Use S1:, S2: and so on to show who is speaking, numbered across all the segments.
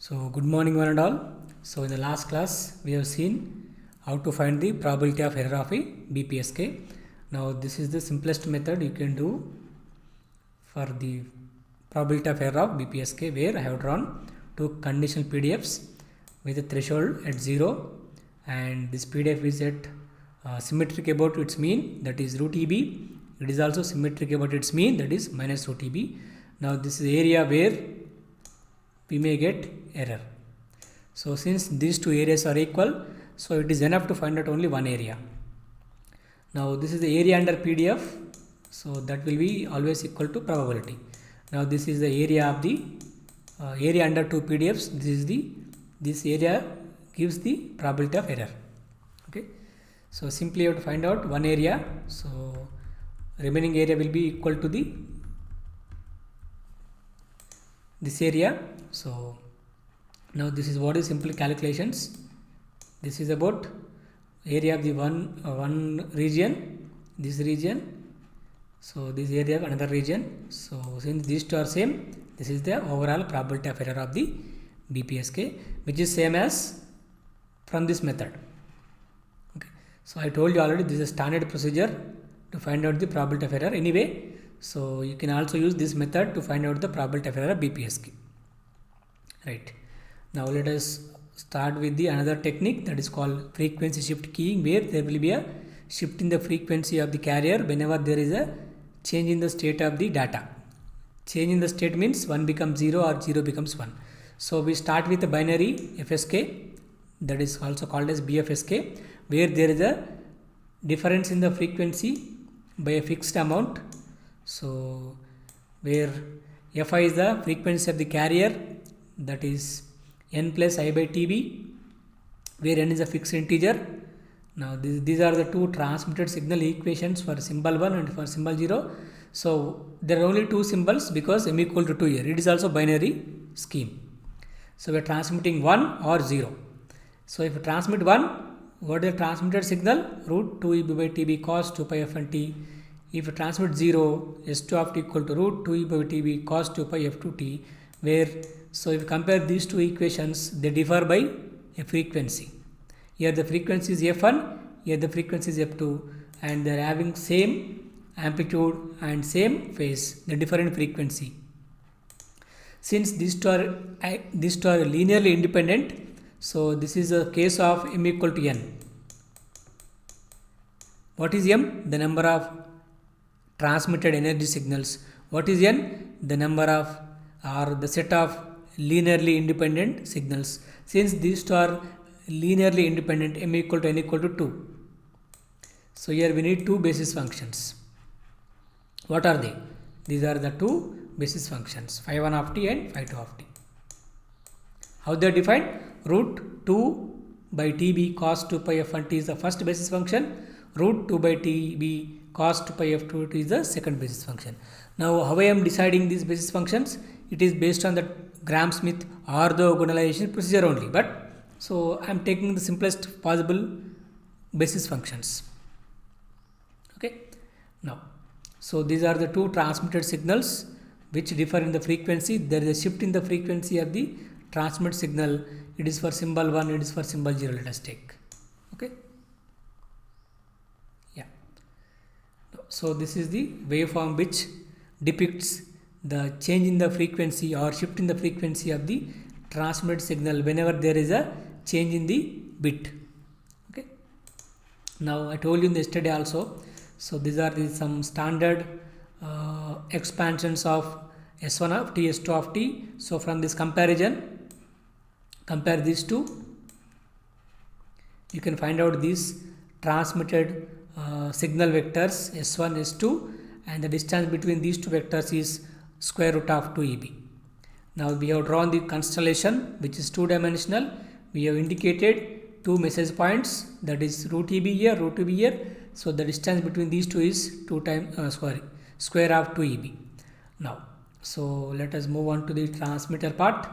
S1: So good morning one and all. So in the last class we have seen how to find the probability of error of a BPSK. Now this is the simplest method you can do for the probability of error of BPSK, where I have drawn two conditional PDFs with a threshold at 0, and this PDF is at symmetric about its mean, that is root EB. It is also symmetric about its mean, that is minus root EB. Now this is the area where we may get error. So since these two areas are equal, so it is enough to find out only one area. Now this is the area under PDF, so that will be always equal to probability. Now this is the area of the area under two PDFs. This area gives the probability of error. Okay, so simply you have to find out one area. So remaining area will be equal to this area. So now this is what is simple calculations. This is about area of the one region, this region. So this area of another region. So since these two are same, this is the overall probability of error of the BPSK, which is same as from this method. Okay. So I told you already, this is a standard procedure to find out the probability of error anyway. So you can also use this method to find out the probability of error of BPSK. Right. Now let us start with the another technique, that is called frequency shift keying, where there will be a shift in the frequency of the carrier whenever there is a change in the state of the data. Change in the state means 1 becomes 0 or 0 becomes 1. So we start with a binary FSK, that is also called as BFSK, where there is a difference in the frequency by a fixed amount. So where Fi is the frequency of the carrier, that is n plus I by Tb, where n is a fixed integer. Now these are the two transmitted signal equations for symbol 1 and for symbol 0. So there are only two symbols because m equal to 2 here. It is also binary scheme. So we are transmitting 1 or 0. So if you transmit 1, what is the transmitted signal? Root 2 EB by TB cos 2 pi f and t. If you transmit 0, S2 of t equal to root 2 EB by TB cos 2 pi f2t, where, so if you compare these two equations, they differ by a frequency. Here the frequency is f1, here the frequency is f2, and they are having same amplitude and same phase, the different frequency. Since these two are linearly independent, so this is a case of m equal to n. What is m? The number of transmitted energy signals. What is n? The number of, or the set of linearly independent signals. Since these two are linearly independent, m equal to n equal to 2. So here we need two basis functions. What are they? These are the two basis functions, phi1 of t and phi2 of t. How they are defined? Root 2 by tb cos 2 pi f and t is the first basis function. Root 2 by tb cos 2 pi f2 is the second basis function. Now how I am deciding these basis functions? It is based on the Gram-Schmidt orthogonalization procedure only, but so I am taking the simplest possible basis functions. Okay. Now, so these are the two transmitted signals which differ in the frequency. There is a shift in the frequency of the transmit signal. It is for symbol 1, it is for symbol 0, let us take. Okay. Yeah. So this is the waveform which depicts the change in the frequency or shift in the frequency of the transmitted signal whenever there is a change in the bit. Okay. Now I told you in the yesterday also. So these are some standard expansions of S1 of t, S2 of t. So from this comparison, compare these two. You can find out these transmitted signal vectors S1, S2, and the distance between these two vectors is square root of 2EB. Now we have drawn the constellation which is two-dimensional. We have indicated two message points, that is root EB here, root EB here. So the distance between these two is square of 2EB. Now, so let us move on to the transmitter part.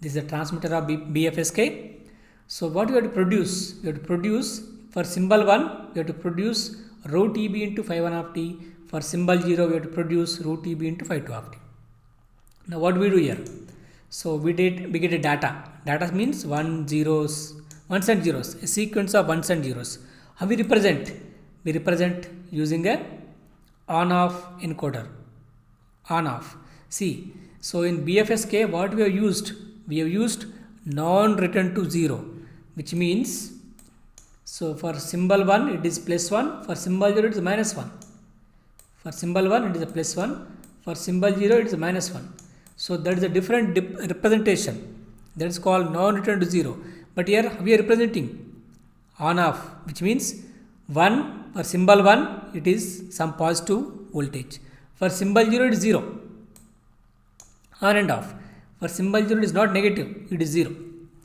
S1: This is the transmitter of BFSK. So what you have to produce? You have to produce for symbol 1, you have to produce root EB into phi1 of t. For symbol 0, we have to produce root EB into phi2 of t. Now what do we do here? So we get a data. Data means ones and zeros, a sequence of ones and zeros. How we represent? We represent using a on-off encoder. On-off. See, so in BFSK, what we have used? We have used non-return to 0, which means, so for symbol 1 it is +1, for symbol 0 it is -1. For symbol 1 it is a +1, for symbol 0 it is a -1. So that is a different representation. That is called non-return to 0. But here we are representing on-off, which means 1 for symbol 1 it is some positive voltage. For symbol 0 it is 0. On and off. For symbol 0 it is not negative, it is 0.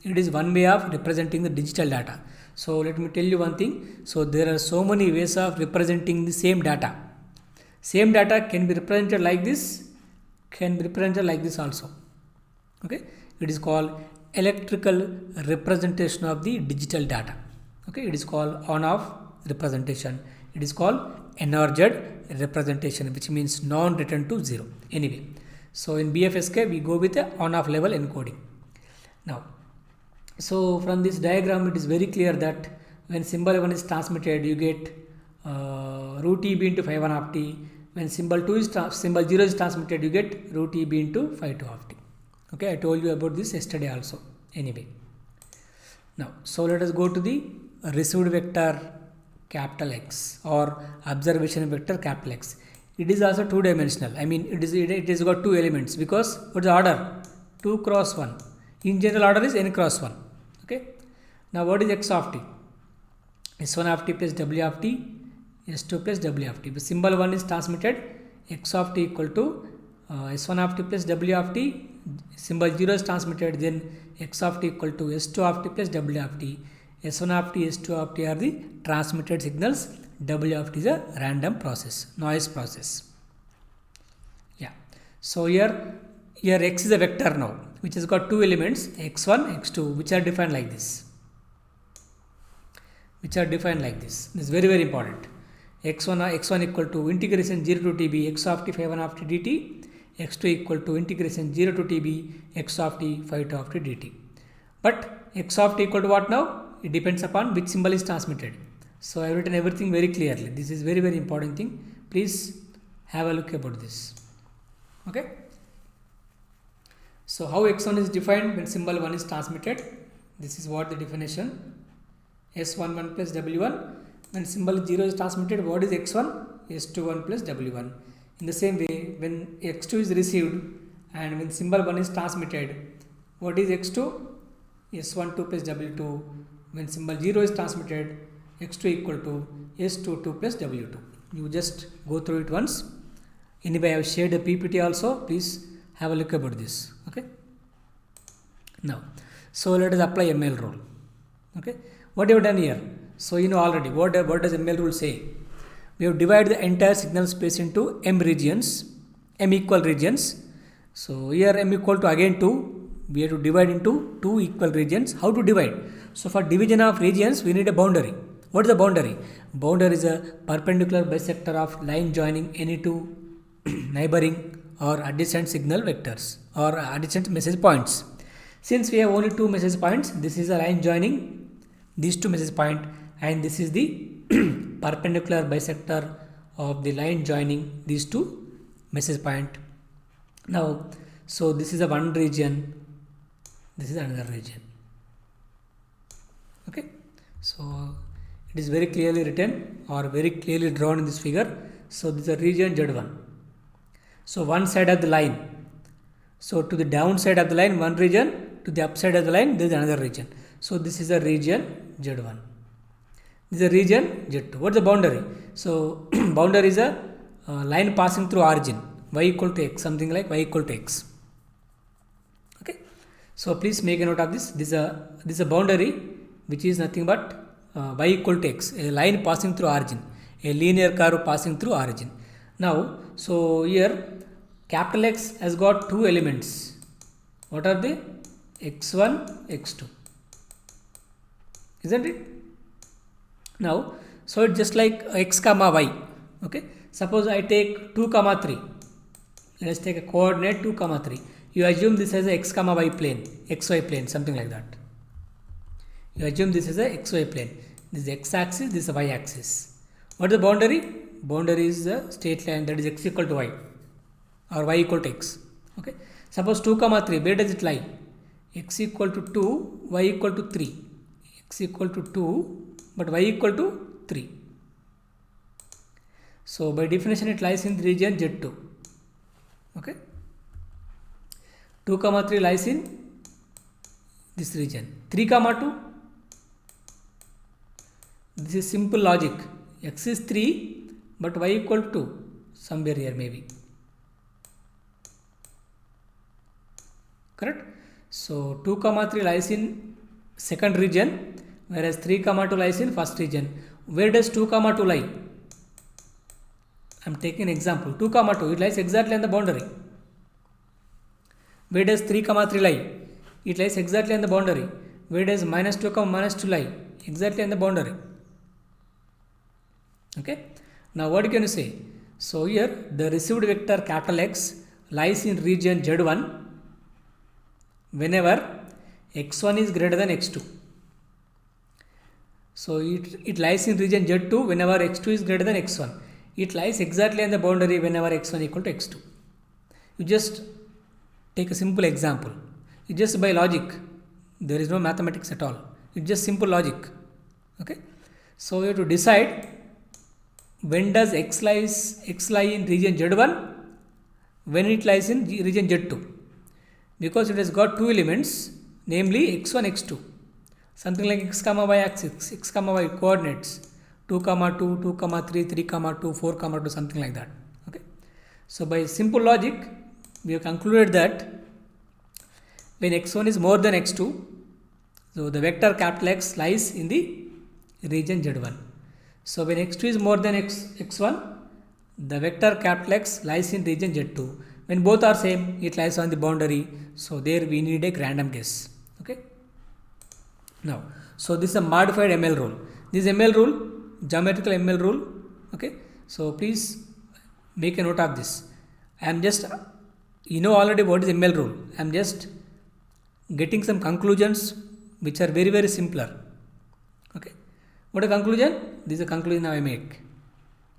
S1: It is one way of representing the digital data. So let me tell you one thing. So there are so many ways of representing the same data. Same data can be represented like this, can be represented like this also. Okay, it is called electrical representation of the digital data. Okay, it is called on-off representation. It is called NRZ representation, which means non-return to 0. Anyway, so in BFSK we go with a on-off level encoding. Now, so from this diagram it is very clear that when symbol 1 is transmitted, you get root EB into phi 1 of t. When symbol 0 is transmitted, you get root EB into phi 2 of t. Okay, I told you about this yesterday also. Anyway, now so let us go to the received vector capital X or observation vector capital X. It is also two-dimensional. I mean, it has got two elements because what is the order? 2 cross 1. In general order is n cross 1. Okay. Now what is X of t? S1 of t plus W of t, S2 plus W of t. The symbol 1 is transmitted, X of t equal to S1 of t plus W of t. Symbol 0 is transmitted, then X of t equal to S2 of t plus W of t. S1 of t, S2 of t are the transmitted signals. W of t is a random process, noise process. Yeah. So here X is a vector now, which has got two elements, x1, x2, which are defined like this. This is very, very important. x1 equal to integration 0 to tb x of t phi 1 of t dt, x2 equal to integration 0 to tb x of t phi 2 of t dt. But x of t equal to what now? It depends upon which symbol is transmitted. So I have written everything very clearly. This is very, very important thing. Please have a look about this. Okay. So how x1 is defined when symbol 1 is transmitted? This is what the definition. S11 plus W1. When symbol 0 is transmitted, what is x1? S21 plus W1. In the same way, when x2 is received and when symbol 1 is transmitted, what is x2? S12 plus W2. When symbol 0 is transmitted, x2 equal to S22 plus W2. You just go through it once. Anyway, I have shared a PPT also. Please have a look about this. Okay. Now, so let us apply ML rule. Okay. What you have done here? So you know already what does ML rule say? We have divided the entire signal space into M regions, M equal regions. So here M equal to again 2. We have to divide into 2 equal regions. How to divide? So for division of regions, we need a boundary. What is the boundary? Boundary is a perpendicular bisector of line joining any two neighboring or adjacent signal vectors or adjacent message points. Since we have only 2 message points, this is a line joining these 2 message points, and this is the perpendicular bisector of the line joining these 2 message point. Now, so this is a one region, this is another region. Okay, so it is very clearly written or very clearly drawn in this figure. So this is a region Z1. So one side of the line. So to the down side of the line, one region, to the upside of the line, there is another region. So this is a region Z1. This is a region Z2. What is the boundary? So boundary is a line passing through origin, y equal to x, something like y equal to x. Okay. So please make a note of this. This is a boundary which is nothing but y equal to x, a line passing through origin, a linear curve passing through origin. Now, so here capital X has got 2 elements. What are they? x1, x2. Isn't it? Now, so it's just like x comma y. Okay. Suppose I take 2 comma 3. Let us take a coordinate 2 comma 3. You assume this as a x comma y plane, xy plane, something like that. You assume this is a xy plane. This is x axis, this is y axis. What is the boundary? Boundary is the straight line, that is x equal to y or y equal to x. Okay. Suppose 2 comma 3, where does it lie? X equal to 2, y equal to 3. X equal to 2, but y equal to 3. So by definition it lies in the region Z2. Okay. 2 comma 3 lies in this region. 3 comma 2, this is simple logic. X is 3, but y equal to 2, somewhere here maybe. Correct? So 2 comma 3 lies in second region, whereas 3 comma 2 lies in first region. Where does 2 comma 2 lie? I am taking an example. 2 comma 2, it lies exactly on the boundary. Where does 3 comma 3 lie? It lies exactly on the boundary. Where does minus 2 comma minus 2 lie? Exactly on the boundary. Okay. Now what can you say? So here the received vector capital X lies in region Z1 whenever x1 is greater than x2. So it lies in region Z2 whenever x2 is greater than x1. It lies exactly on the boundary whenever x1 equal to x2. You just take a simple example. It just by logic. There is no mathematics at all. It's just simple logic. Okay. So you have to decide when does x lie in region Z1, when it lies in region Z2. Because it has got two elements, namely x1, x2. Something like x comma y axis, x comma y coordinates, 2 comma 2, 2 comma 3, 3 comma 2, 4 comma 2, something like that. Okay. So by simple logic, we have concluded that when x1 is more than x2, so the vector capital X lies in the region Z1. So when x2 is more than x1, the vector capital X lies in region Z2. When both are same, it lies on the boundary. So there we need a random guess. Okay. Now, so this is a modified ML rule. This ML rule, geometrical ML rule. Okay. So please make a note of this. I am just, you know already what is ML rule. I am just getting some conclusions which are very, very simpler. Okay. What a conclusion? This is a conclusion I make.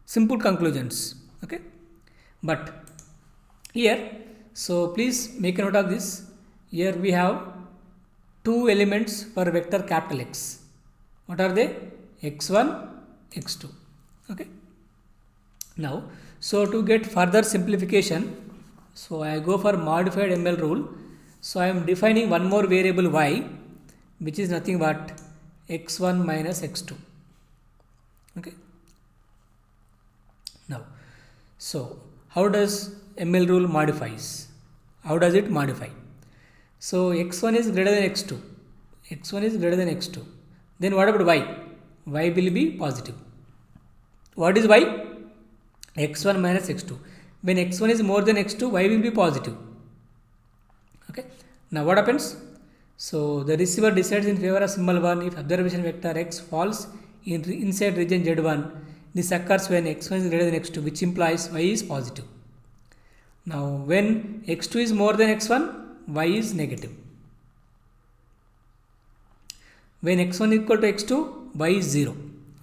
S1: Simple conclusions. Okay. But here, so please make a note of this. Here we have two elements for vector capital X. What are they? x1, x2. Okay. Now, so to get further simplification, so I go for modified ML rule. So I am defining one more variable y, which is nothing but x1 minus x2. Okay. Now, so how does ML rule modifies? How does it modify? So x1 is greater than x2. x1 is greater than x2. Then what about y? Y will be positive. What is y? x1 minus x2. When x1 is more than x2, y will be positive. Okay. Now what happens? So the receiver decides in favor of symbol 1 if observation vector x falls inside region Z1. This occurs when x1 is greater than x2, which implies y is positive. Now when x2 is more than x1, y is negative. When x1 equal to x2, y is 0.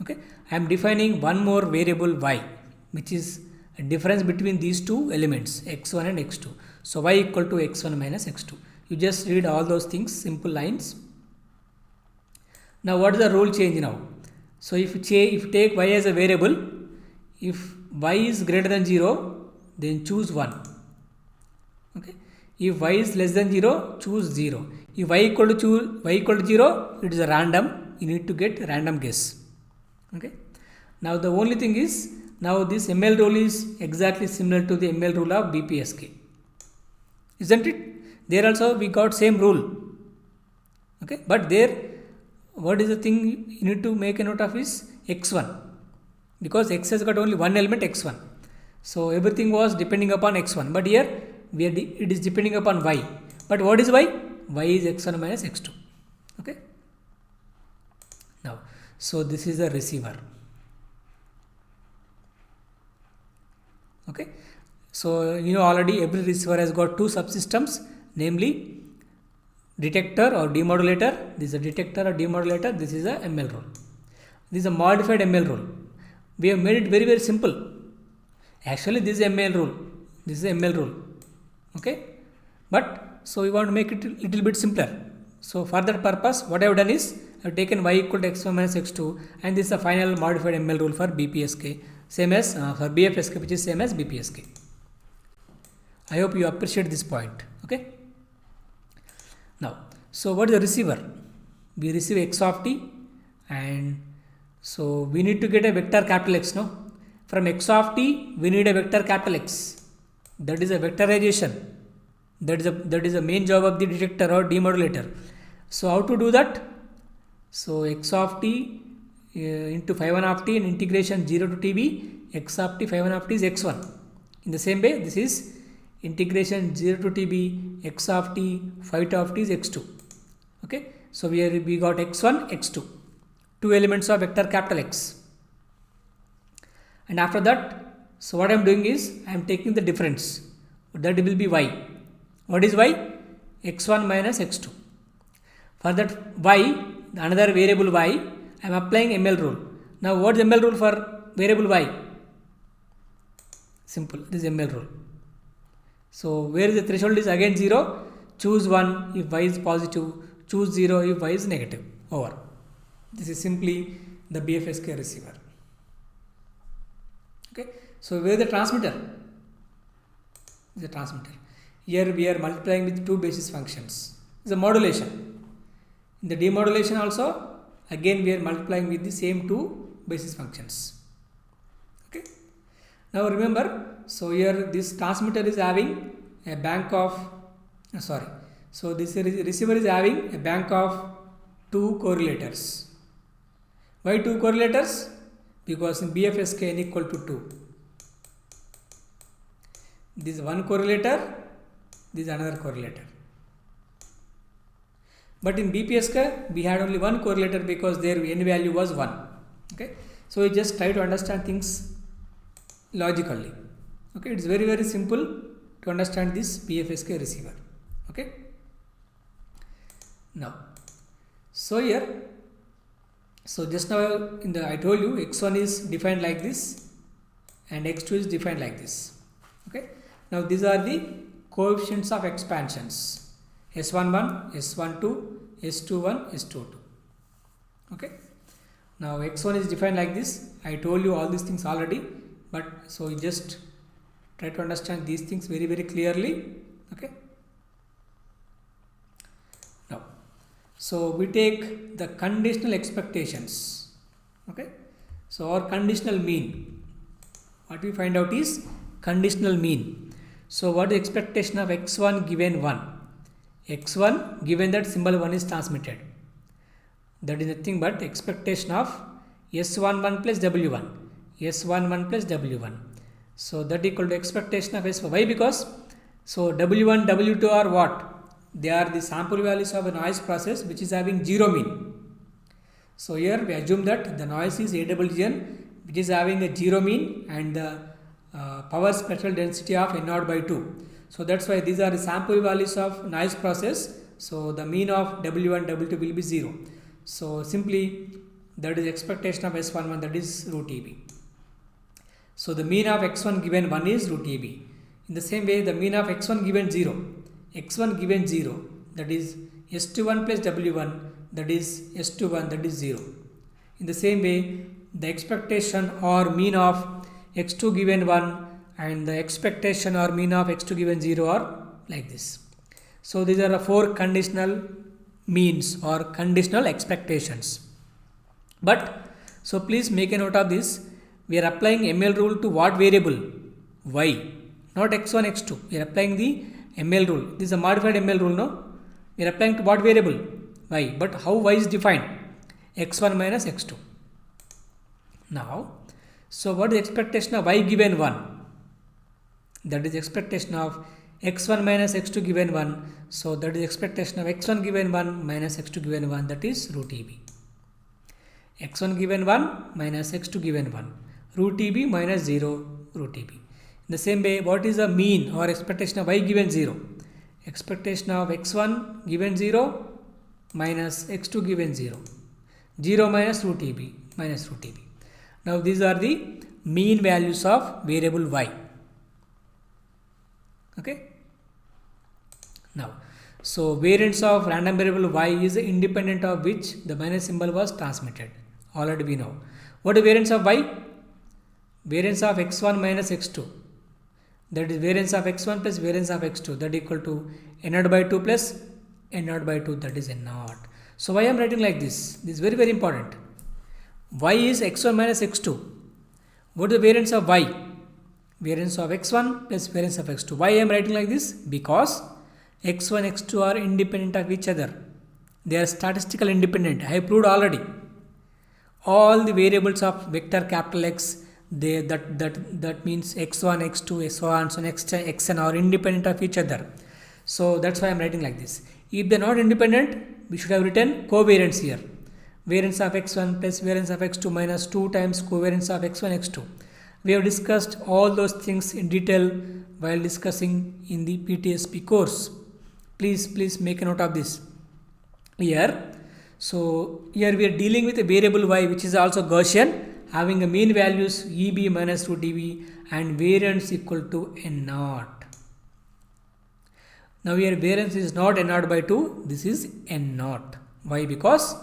S1: Okay. I am defining one more variable y, which is a difference between these two elements x1 and x2. So y equal to x1 minus x2. You just read all those things, simple lines. Now what is the rule change now? So if you take y as a variable, if y is greater than 0, then choose 1. Okay. If y is less than 0, choose 0. If y equal to 0, it is a random. You need to get random guess. Okay. Now the only thing is, now this ML rule is exactly similar to the ML rule of BPSK. Isn't it? There also we got same rule. Okay. But there, what is the thing you need to make a note of is x1. Because x has got only one element x1. So everything was depending upon x1. But here, it is depending upon y. But what is y? Y is x1 minus x2. Okay. Now, so this is the receiver. Okay. So you know already every receiver has got two subsystems. namely detector or demodulator. This is a detector or demodulator. This is a ML rule. This is a modified ML rule. We have made it very, very simple. Actually, this is ML rule. This is ML rule. Okay. But so we want to make it a little bit simpler. So for that purpose, what I have done is I have taken y equal to x1 minus x2, and this is a final modified ML rule for BPSK, same as for BFSK, which is same as BPSK. I hope you appreciate this point. Okay. Now, so what is the receiver? We receive x of t, and so we need to get a vector capital X. No, from x of t we need a vector capital X. That is a vectorization. That is the main job of the detector or demodulator. So how to do that? So x of t into phi 1 of t and integration 0 to tb, x of t phi 1 of t is x1. In the same way, this is integration 0 to tb, x of t phi 2 of t is x2. Okay. So we got x1, x2, two elements of vector capital X. And after that, so what I am doing is I am taking the difference. That will be y. What is y? x1 minus x2. For that y, another variable y, I am applying ML rule. Now what is ML rule for variable y? Simple. This is ML rule. So where the threshold is again 0, choose 1 if y is positive, choose 0 if y is negative. Over. This is simply the BFSK receiver. Okay. So where is the transmitter? This is the transmitter. Here we are multiplying with two basis functions. It's a modulation. In the demodulation also, again we are multiplying with the same two basis functions. Okay. Now remember, so here this transmitter is having a bank of, so this receiver is having a bank of two correlators. Why two correlators? Because in BFSK n equal to 2. This is one correlator, this is another correlator. But in BPSK we had only one correlator because their n value was 1. Okay. So we just try to understand things logically. Okay. It is very, very simple to understand this BFSK receiver. Okay. Now, so here, so just now I told you x1 is defined like this and x2 is defined like this. Okay. Now these are the coefficients of expansions: S11, S12, S21, S22. Okay. Now x1 is defined like this. I told you all these things already, but so you just try to understand these things very, very clearly. Okay. Now, so we take the conditional expectations. Okay. So our conditional mean, what we find out is conditional mean. So what is expectation of x1 given 1? x1 given that symbol 1 is transmitted. That is nothing but expectation of S11 plus W1. S11 plus W1. So that equal to expectation of S4. Why? Because so W1, W2 are what? They are the sample values of a noise process which is having 0 mean. So here we assume that the noise is AWGN which is having a 0 mean and the power spectral density of N0 by 2. So that's why these are the sample values of noise process. So the mean of W1, W2 will be 0. So simply that is expectation of S11, that is root EB. So the mean of x1 given 1 is root EB. In the same way, the mean of x1 given 0, x1 given 0, that is S21 plus W1, that is S21, that is 0. In the same way, the expectation or mean of x2 given 1 and the expectation or mean of x2 given 0 are like this. So these are the 4 conditional means or conditional expectations. But so please make a note of this. We are applying ML rule to what variable? Y, not x1, x2. We are applying the ML rule. This is a modified ML rule, no? We are applying to what variable? Y. But how y is defined? x1 minus x2. Now, so what is expectation of y given 1? That is expectation of x1 minus x2 given 1. So that is expectation of x1 given 1 minus x2 given 1, that is root EB. x1 given 1 minus x2 given 1. Root EB minus 0 root EB. In the same way, what is the mean or expectation of y given 0? expectation of x1 given 0 minus x2 given 0. 0 minus root EB minus root EB. Now these are the mean values of variable y. Okay. Now, so variance of random variable y is independent of which the minus symbol was transmitted. Already we know. What is variance of y? Variance of x1 minus x2. That is variance of x1 plus variance of x2. That equal to n naught by 2 plus n naught by 2. That is n naught. So why I am writing like this? This is very very important. Y is x1 minus x2. What is the variance of y? Variance of x1 plus variance of x2. Why I am writing like this? Because x1, x2 are independent of each other. They are statistical independent. I have proved already. All the variables of vector capital X, that means x1, x2, so on, so xn are independent of each other. So that's why I am writing like this. If they are not independent, we should have written covariance here. Variance of x1 plus variance of x2 minus 2 times covariance of x1, x2. We have discussed all those things in detail while discussing in the PTSP course. Please make a note of this here. So here we are dealing with a variable y which is also Gaussian, having a mean values EB minus root EB and variance equal to n naught. Now here variance is not n naught by 2, this is n naught. Why? Because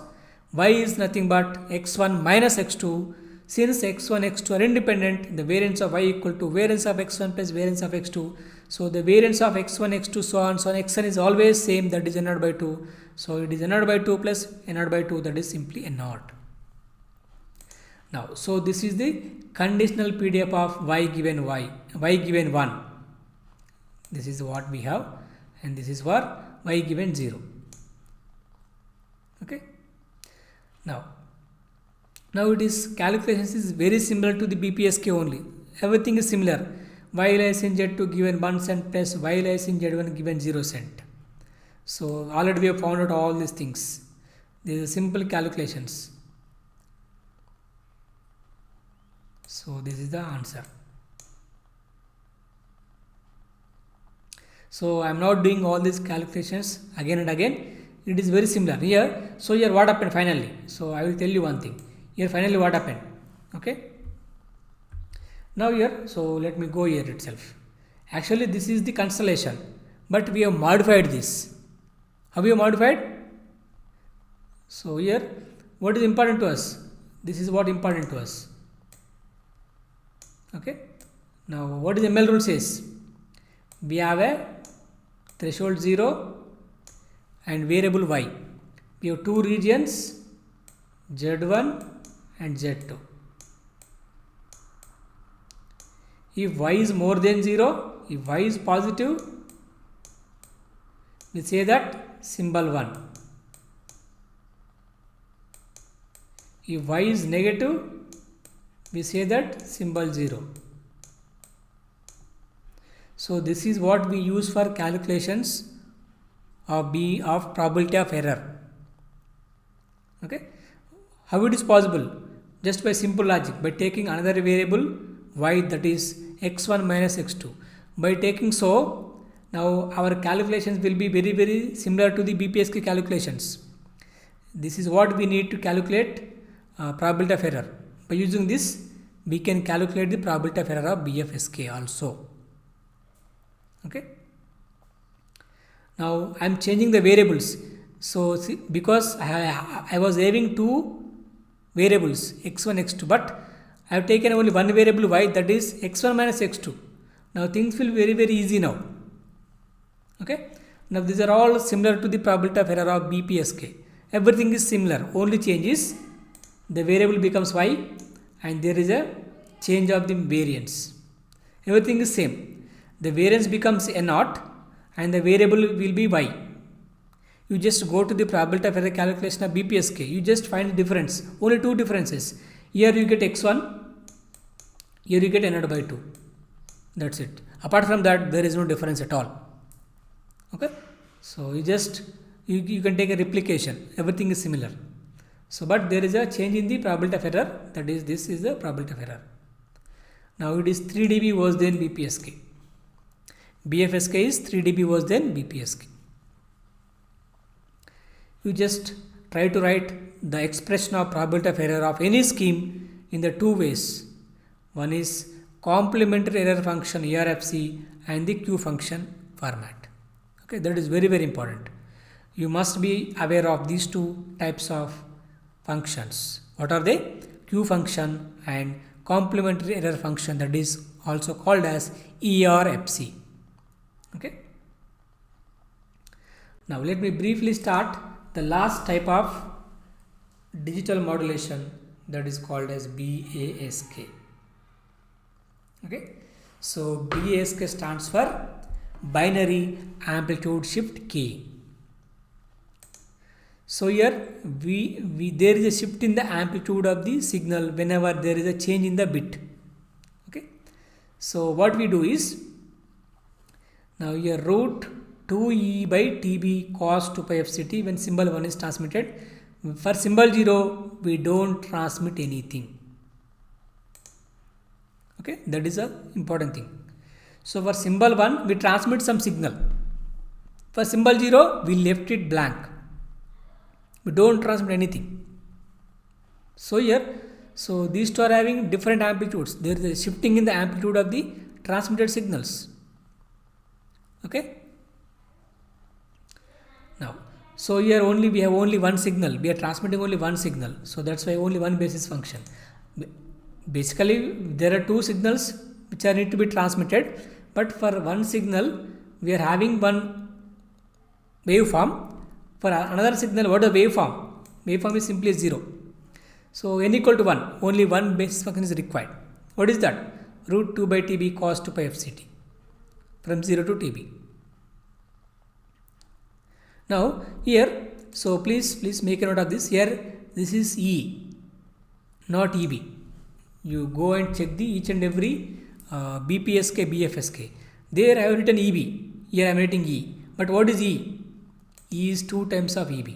S1: y is nothing but x1 minus x2. Since x1, x2 are independent, the variance of y equal to variance of x1 plus variance of x2. So the variance of x1, x2, so on, xn is always same, that is n naught by 2. So it is n naught by 2 plus n naught by 2, that is simply n naught. Now, so this is the conditional PDF of y given 1. This is what we have, and this is for y given 0. Okay. Now it is calculations is very similar to the BPSK only. Everything is similar. Y lies in Z2 given 1 cent plus y lies in Z1 given 0 cent. So already we have found out all these things. These are simple calculations. So this is the answer. So I am not doing all these calculations again and again. It is very similar here. So here what happened finally? So I will tell you one thing. Here finally what happened? Okay. Now here, so let me go here itself. Actually this is the constellation, but we have modified this. How we have modified? So here, what is important to us? This is what important to us. Okay. Now what is ML rule says? We have a threshold 0 and variable y. We have two regions, Z1 and Z2. If y is more than 0, if y is positive, we say that symbol 1. If y is negative, we say that symbol 0. So this is what we use for calculations of probability of error. Okay. How it is possible? Just by simple logic, by taking another variable y, that is x1 minus x2. By taking so, now our calculations will be very very similar to the BPSK calculations. This is what we need to calculate probability of error. By using this, we can calculate the probability of error of BFSK also. Okay. Now I am changing the variables. So see, because I was having two variables x1, x2, but I have taken only one variable y, that is x1 minus x2. Now things will be very very easy now. Okay. Now these are all similar to the probability of error of BPSK. Everything is similar. Only change is the variable becomes y and there is a change of the variance. Everything is same. The variance becomes n naught and the variable will be y. You just go to the probability of error calculation of BPSK. You just find the difference. Only two differences. Here you get x1. Here you get n naught by 2. That's it. Apart from that, there is no difference at all. Okay. So you just you can take a replication. Everything is similar. So but there is a change in the probability of error. That is, this is the probability of error. Now it is 3 dB worse than BPSK. BFSK is 3 dB worse than BPSK. You just try to write the expression of probability of error of any scheme in the two ways. One is complementary error function ERFC and the Q function format. Okay, that is very, very important. You must be aware of these two types of functions. What are they? Q function and complementary error function, that is also called as ERFC. Okay. Now let me briefly start the last type of digital modulation, that is called as BASK. Okay. So BASK stands for binary amplitude shift key. So here there is a shift in the amplitude of the signal whenever there is a change in the bit. Okay. So what we do is, now here root 2e by tb cos 2 pi fct when symbol 1 is transmitted. For symbol 0 we don't transmit anything. Okay, that is a important thing. So for symbol 1 we transmit some signal. For symbol 0 we left it blank. We don't transmit anything. So here, so these two are having different amplitudes. There is a shifting in the amplitude of the transmitted signals. Okay. Now, so here we have only one signal. We are transmitting only one signal. So that's why only one basis function. Basically, there are two signals which are need to be transmitted. But for one signal, we are having one waveform. For another signal, what is the waveform? Waveform is simply 0. So n equal to 1, only one basis function is required. What is that? Root 2 by tb cos 2 pi fct from 0 to tb. Now here, so please make a note of this. Here this is E, not EB. You go and check the each and every BPSK, BFSK. There I have written EB. Here I am writing E. But what is E? E is 2 times of EB.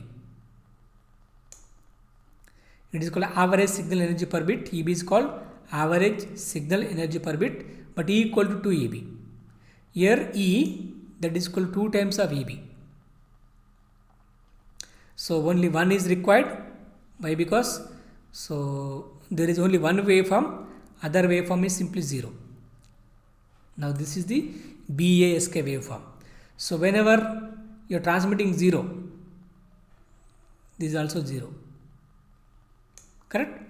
S1: It is called average signal energy per bit. EB is called average signal energy per bit, but E equal to 2 EB. Here E, that is equal to 2 times of EB. So only one is required. Why? Because so there is only one waveform, other waveform is simply 0. Now this is the BASK waveform. So whenever you are transmitting 0, this is also 0. Correct?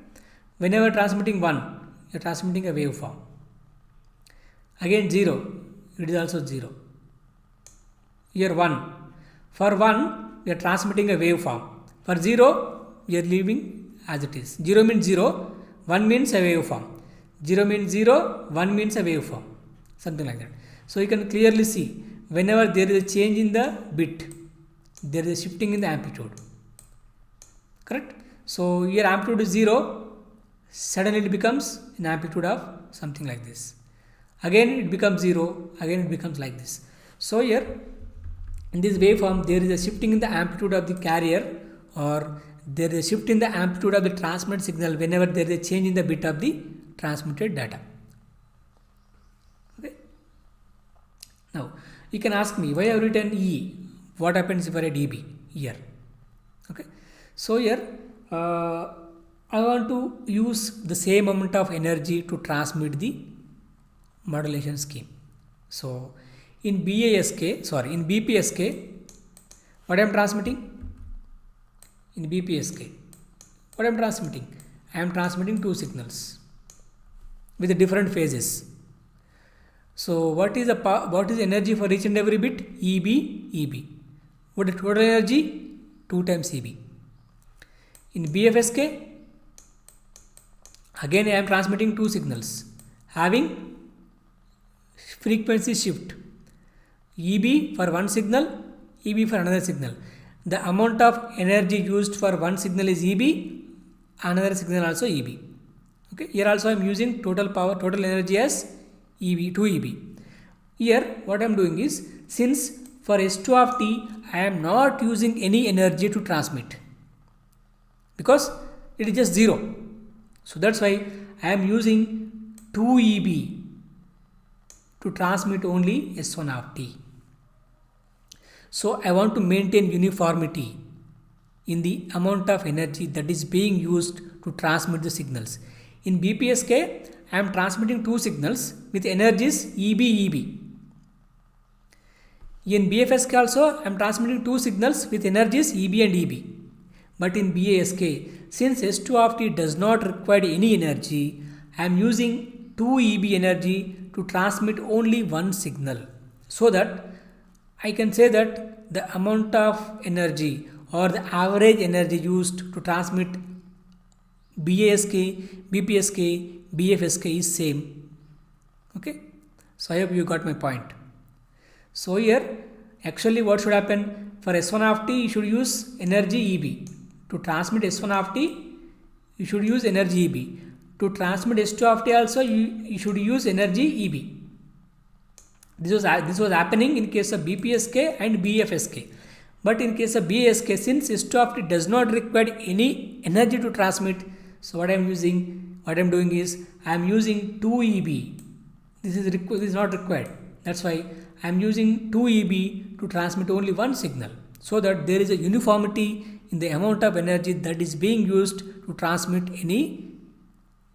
S1: Whenever transmitting 1, you are transmitting a waveform. Again 0, it is also 0. Here 1. For 1, we are transmitting a waveform. For 0, we are leaving as it is. 0 means 0, 1 means a waveform. 0 means 0, 1 means a waveform. Something like that. So you can clearly see, whenever there is a change in the bit, there is a shifting in the amplitude. Correct? So here amplitude is 0, suddenly it becomes an amplitude of something like this. Again it becomes 0, again it becomes like this. So here in this waveform there is a shifting in the amplitude of the carrier, or there is a shift in the amplitude of the transmitted signal whenever there is a change in the bit of the transmitted data. Okay. Now you can ask me, why I have written E? What happens if I write dB here? Okay. So here I want to use the same amount of energy to transmit the modulation scheme. So in BPSK, what I am transmitting? In BPSK, what I am transmitting? I am transmitting two signals with different phases. So what is the energy for each and every bit? EB. What is total energy? 2 times EB. In BFSK, again I am transmitting two signals having frequency shift. EB for one signal, EB for another signal. The amount of energy used for one signal is EB, another signal also EB. Okay, here also I am using total energy as EB, 2 EB. Here what I am doing is, since for S2 of t I am not using any energy to transmit because it is just 0. So that's why I am using 2 EB to transmit only S1 of t. So I want to maintain uniformity in the amount of energy that is being used to transmit the signals. In BPSK, I am transmitting two signals with energies EB. In BFSK also, I am transmitting two signals with energies EB and EB. But in BASK, since S2 of t does not require any energy, I am using 2 EB energy to transmit only one signal. So that I can say that the amount of energy or the average energy used to transmit BASK, BPSK, BFSK is same. Okay. So I hope you got my point. So here actually what should happen? For S1 of t you should use energy EB. To transmit S1 of t you should use energy EB. To transmit S2 of t also you should use energy EB. This was happening in case of BPSK and BFSK. But in case of BASK, since S2 of t does not require any energy to transmit, so what I am doing is I am using 2 EB. This is not required. That's why I am using 2 EB to transmit only one signal, so that there is a uniformity in the amount of energy that is being used to transmit any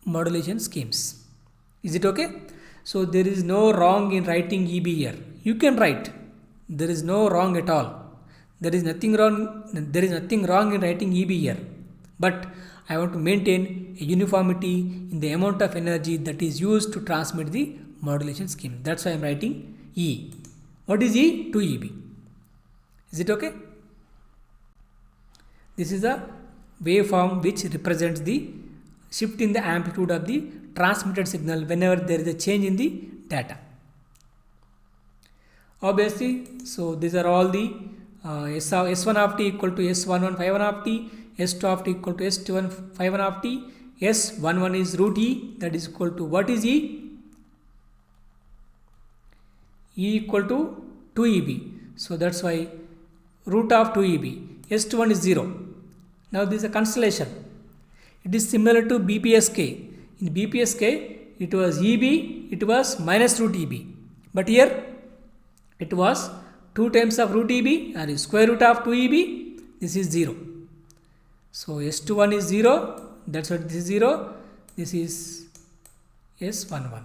S1: modulation schemes. Is it okay? So there is no wrong in writing EB here. You can write. There is no wrong at all. There is nothing wrong in writing EB here. But I want to maintain a uniformity in the amount of energy that is used to transmit the modulation scheme. That's why I am writing E. What is E? 2 EB. Is it okay? This is a waveform which represents the shift in the amplitude of the transmitted signal whenever there is a change in the data. Obviously, so these are all the S1 of t equal to S11 of t, S2 of t equal to S21 of t, S11 is root E, that is equal to, what is E? E equal to 2 EB. So that's why root of 2 EB. S21 is 0. Now this is a constellation. It is similar to BPSK. In BPSK, it was EB, it was minus root EB. But here, it was 2 times of root EB, or square root of 2 EB. This is 0. So S21 is 0. That's what this is 0. This is S11.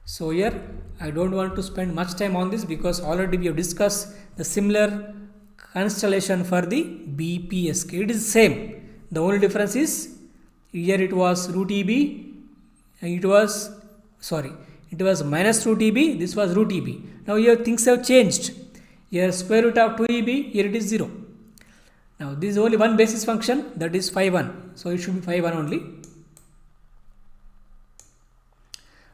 S1: So here, I don't want to spend much time on this because already we have discussed the similar constellation for the BPSK. It is same. The only difference is here it was root EB. It was minus root EB, this was root EB. Now here things have changed. Here square root of 2 EB, here it is 0. Now this is only one basis function, that is phi 1. So it should be phi 1 only.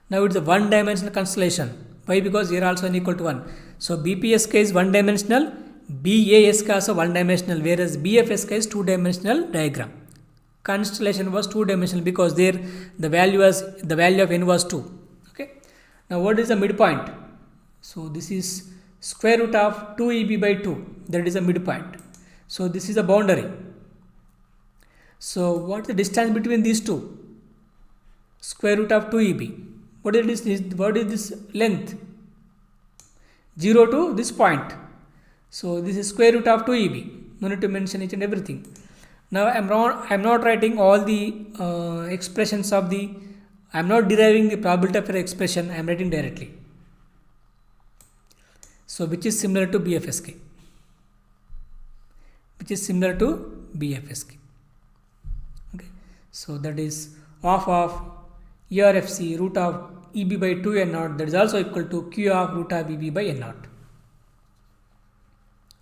S1: Now it's a one dimensional constellation. Why? Because here also n equal to 1. So BPSK is one dimensional, BASK also one dimensional, whereas BFSK is two dimensional diagram. Constellation was two dimensional because there the value of n was 2. Okay. Now what is the midpoint? So this is square root of 2 EB by 2. That is a midpoint. So this is a boundary. So what is the distance between these two? Square root of 2 EB. What is this length? 0 to this point. So this is square root of 2 EB. No need to mention each and everything. Now I am not writing all the expressions of the, I am not deriving the probability of error expression, I am writing directly. So which is similar to BFSK. Okay. So that is half of ERFC root of EB by 2 N naught, that is also equal to Q of root of EB by N naught.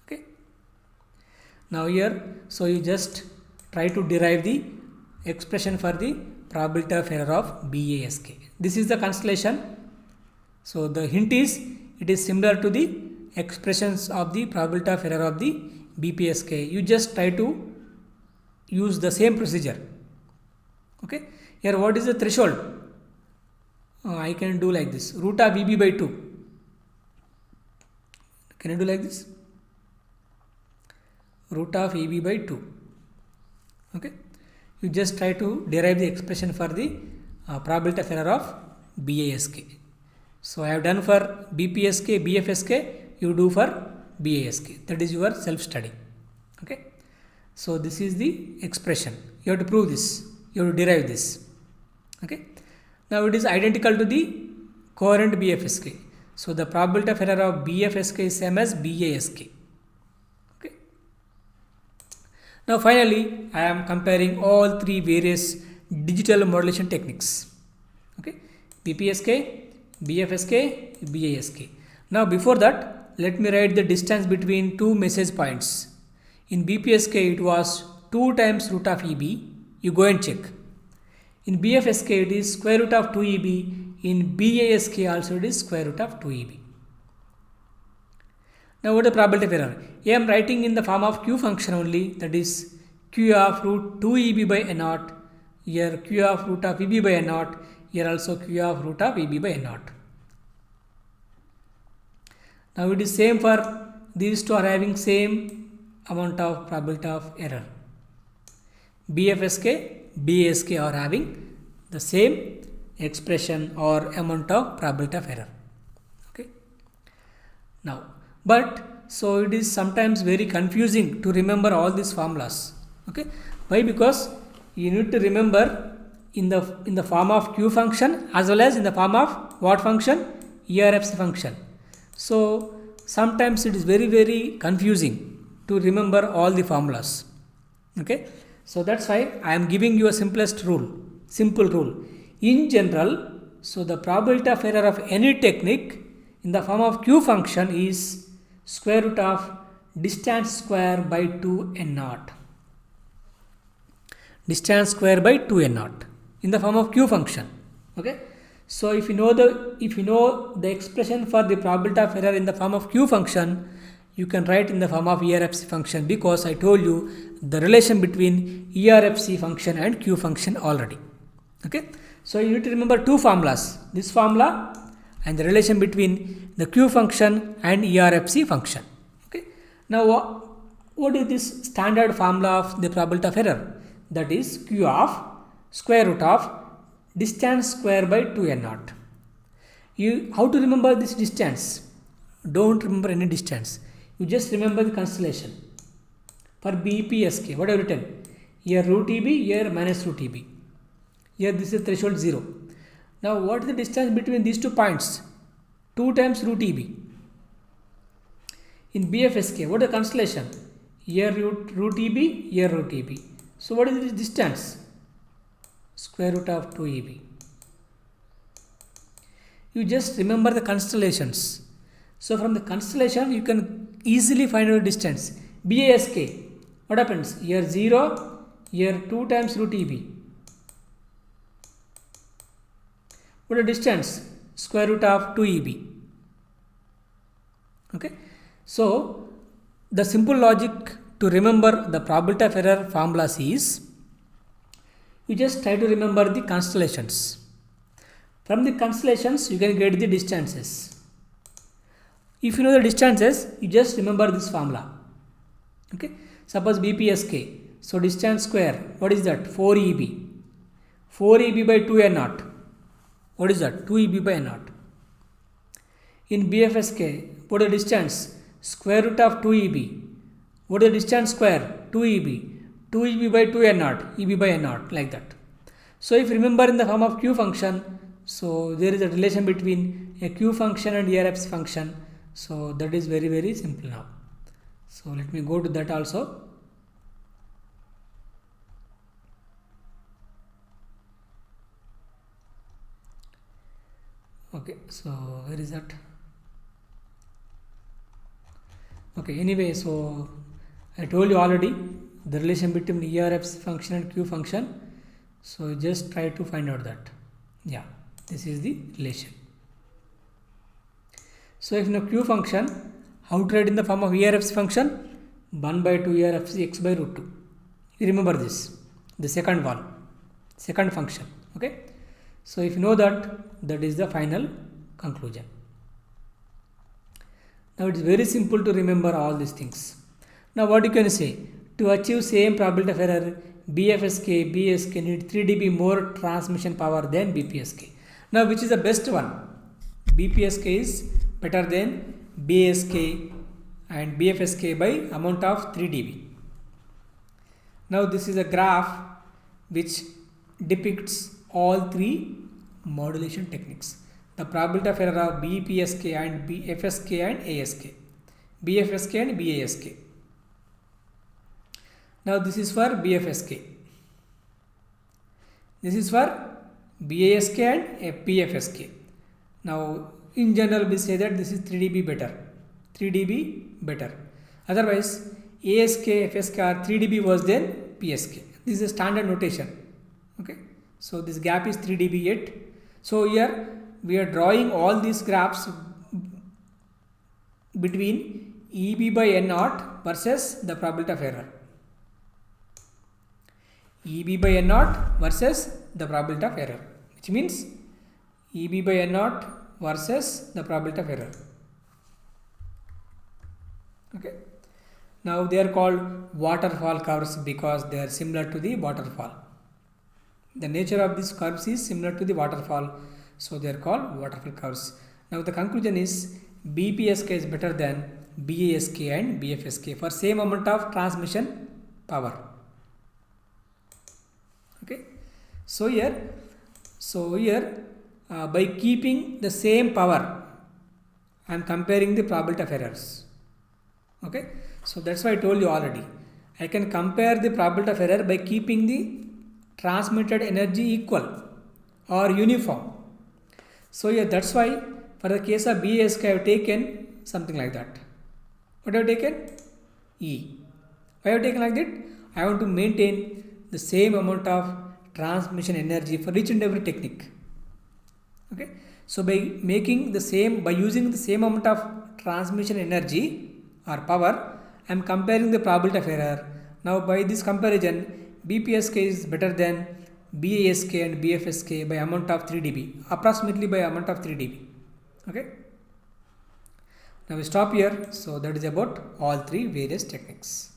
S1: Okay. Now here, so you just try to derive the expression for the probability of error of BASK. This is the constellation. So the hint is, it is similar to the expressions of the probability of error of the BPSK. You just try to use the same procedure. Okay. Here what is the threshold? I can do like this, root of EB by 2. Can I do like this? Root of EB by 2. Okay. You just try to derive the expression for the probability of error of BASK. So I have done for BPSK, BFSK, you do for BASK. That is your self-study. Okay. So this is the expression. You have to prove this. You have to derive this. Okay. Now it is identical to the coherent BFSK. So the probability of error of BFSK is same as BASK. Okay. Now finally, I am comparing all three various digital modulation techniques. Okay. BPSK, BFSK, BASK. Now before that, let me write the distance between two message points. In BPSK it was 2 times root of EB. You go and check. In BFSK it is square root of 2 EB. In BASK also it is square root of 2 EB. Now what is the probability of error? Here I am writing in the form of Q function only, that is Q of root 2 EB by N naught. Here Q of root of EB by N naught. Here also Q of root of EB by N naught. Now it is same for these two are having same amount of probability of error. BFSK, BASK are having the same expression or amount of probability of error. Okay. Now, but so it is sometimes very confusing to remember all these formulas. Okay. Why? Because you need to remember in the form of Q function as well as in the form of what function? ERFC function. So sometimes it is very confusing to remember all the formulas. Okay. So that's why I am giving you a simple rule. In general, so the probability of error of any technique in the form of Q function is square root of distance square by 2 N naught. Distance square by 2 N naught in the form of Q function. Okay. So if you know the expression for the probability of error in the form of Q function, you can write in the form of ERFC function, because I told you the relation between ERFC function and Q function already. Okay. So you need to remember two formulas, this formula and the relation between the Q function and ERFC function. Okay. Now what is this standard formula of the probability of error? That is Q of square root of distance square by 2 N naught. How to remember this distance? Don't remember any distance. You just remember the constellation. For BPSK, what I have written? Here root EB, here minus root EB. Here this is threshold 0. Now what is the distance between these 2 points? 2 times root EB. In BFSK, what is the constellation? Here root EB, here root EB. So what is this distance? Square root of 2 EB. You just remember the constellations. So from the constellation you can easily find out the distance. BASK, what happens? Here 0, here 2 times root EB. What is the distance? Square root of 2 EB. Okay. So the simple logic to remember the probability of error formulas is, you just try to remember the constellations. From the constellations you can get the distances. If you know the distances, you just remember this formula. Okay. Suppose BPSK. So distance square, what is that? 4 EB. 4 EB by 2 N naught. What is that? 2 EB by N naught. In BFSK, what is the distance? Square root of 2 EB. What is the distance square? 2 EB. 2 EB by 2 N naught. EB by N naught, like that. So if you remember in the form of Q function, so there is a relation between a Q function and ERFC function. So that is very simple now. So let me go to that also. Okay, so where is that? Okay, anyway, so I told you already the relation between ERFC function and Q function. So just try to find out that. Yeah, this is the relation. So if you know Q function, how to write in the form of ERFC function? 1 by 2 ERFC x by root 2. You remember this, the second function. Okay. So if you know that, that is the final conclusion. Now it is very simple to remember all these things. Now what you can say? To achieve same probability of error, BFSK, BSK need 3 dB more transmission power than BPSK. Now which is the best one? BPSK is better than BASK and BFSK by amount of 3 dB. Now this is a graph which depicts all three modulation techniques. The probability of error of BPSK and BFSK and ASK. BFSK and BASK. Now this is for BFSK. This is for BASK and PFSK. Now in general we say that this is 3 dB better. 3 dB better. Otherwise ASK, FSK are 3 dB worse than PSK. This is a standard notation. Okay. So this gap is 3 dB yet. So here we are drawing all these graphs between EB by N naught versus the probability of error. EB by N naught versus the probability of error, which means EB by N naught versus the probability of error. Okay. Now they are called waterfall curves because they are similar to the waterfall. The nature of these curves is similar to the waterfall, so they are called waterfall curves. Now the conclusion is BPSK is better than BASK and BFSK for same amount of transmission power. Okay. So here by keeping the same power, I am comparing the probability of errors. Okay. So that's why I told you already. I can compare the probability of error by keeping the transmitted energy equal or uniform. So yeah, that's why for the case of BASK I have taken something like that. What I have taken? E. Why I have taken like that? I want to maintain the same amount of transmission energy for each and every technique. Okay. So by using the same amount of transmission energy or power, I am comparing the probability of error. Now by this comparison, BPSK is better than BASK and BFSK by amount of 3 dB, approximately by amount of 3 dB. Okay. Now we stop here. So that is about all three various techniques.